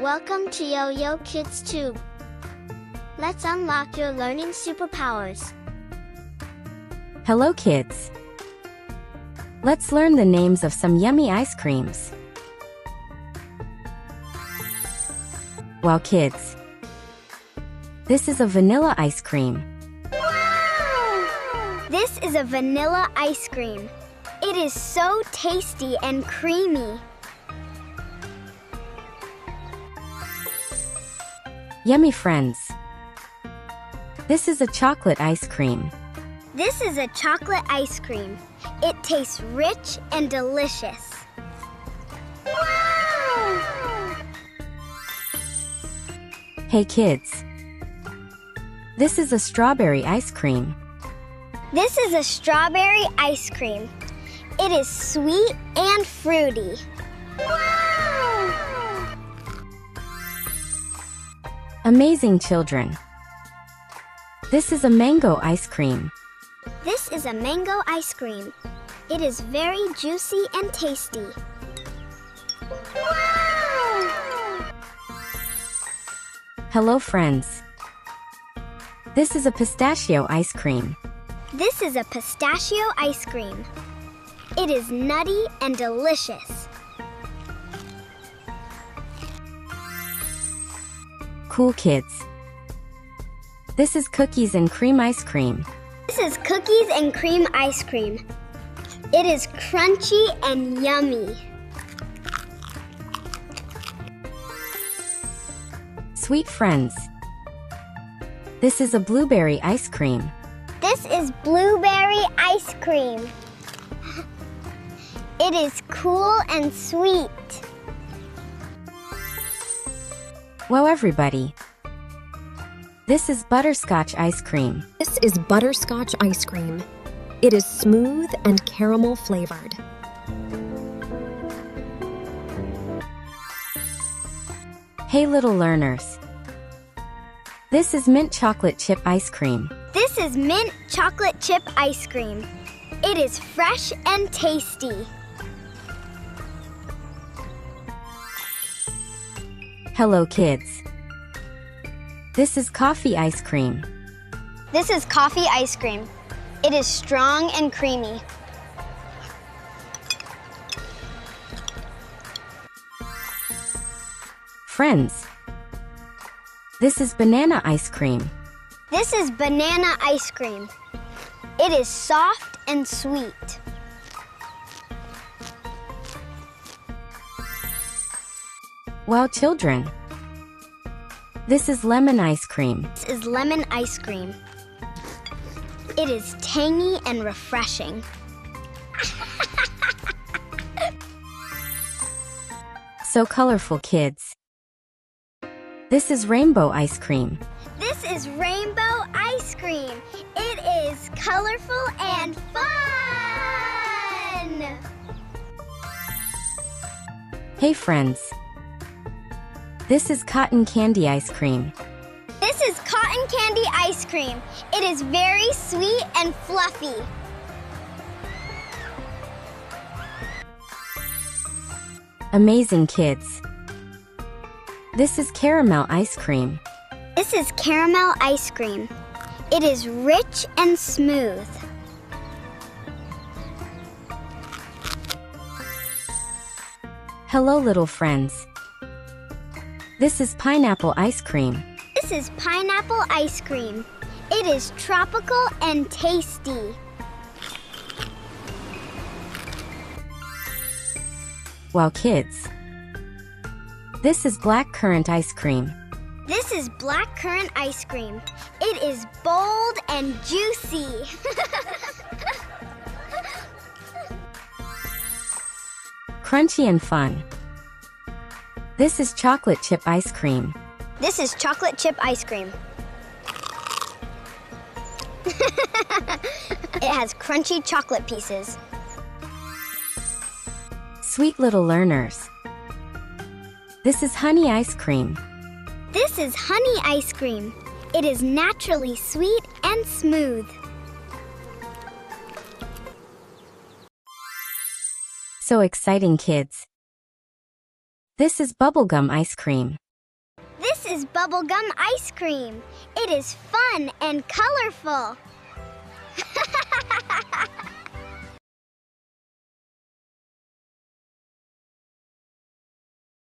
Welcome to Yo-Yo Kids Tube. Let's unlock your learning superpowers. Hello kids! Let's learn the names of some yummy ice creams. Wow kids! This is a vanilla ice cream. Wow! This is a vanilla ice cream. It is so tasty and creamy. Yummy friends! This is a chocolate ice cream. This is a chocolate ice cream. It tastes rich and delicious. Wow! Hey kids! This is a strawberry ice cream. This is a strawberry ice cream. It is sweet and fruity. Wow! Amazing children! This is a mango ice cream. This is a mango ice cream. It is very juicy and tasty. Wow! Hello friends! This is a pistachio ice cream. This is a pistachio ice cream. It is nutty and delicious. Cool kids! This is cookies and cream ice cream. This is cookies and cream ice cream. It is crunchy and yummy. Sweet friends! This is a blueberry ice cream. This is blueberry ice cream. It is cool and sweet. Wow everybody! This is butterscotch ice cream. This is butterscotch ice cream. It is smooth and caramel flavored. Hey little learners! This is mint chocolate chip ice cream. This is mint chocolate chip ice cream. It is fresh and tasty. Hello kids! This is coffee ice cream. This is coffee ice cream. It is strong and creamy. Friends! This is banana ice cream. This is banana ice cream. It is soft and sweet. Wow children! This is lemon ice cream. This is lemon ice cream. It is tangy and refreshing. So colorful kids! This is rainbow ice cream. This is rainbow ice cream. It is colorful and fun! Hey friends! This is cotton candy ice cream. This is cotton candy ice cream. It is very sweet and fluffy. Amazing kids! This is caramel ice cream. This is caramel ice cream. It is rich and smooth. Hello little friends! This is pineapple ice cream. This is pineapple ice cream. It is tropical and tasty. Wow kids! This is blackcurrant ice cream. This is blackcurrant ice cream. It is bold and juicy. Crunchy and fun. This is chocolate chip ice cream. This is chocolate chip ice cream. It has crunchy chocolate pieces. Sweet little learners! This is honey ice cream. This is honey ice cream. It is naturally sweet and smooth. So exciting kids! This is bubblegum ice cream. is bubblegum ice cream. It is fun and colorful.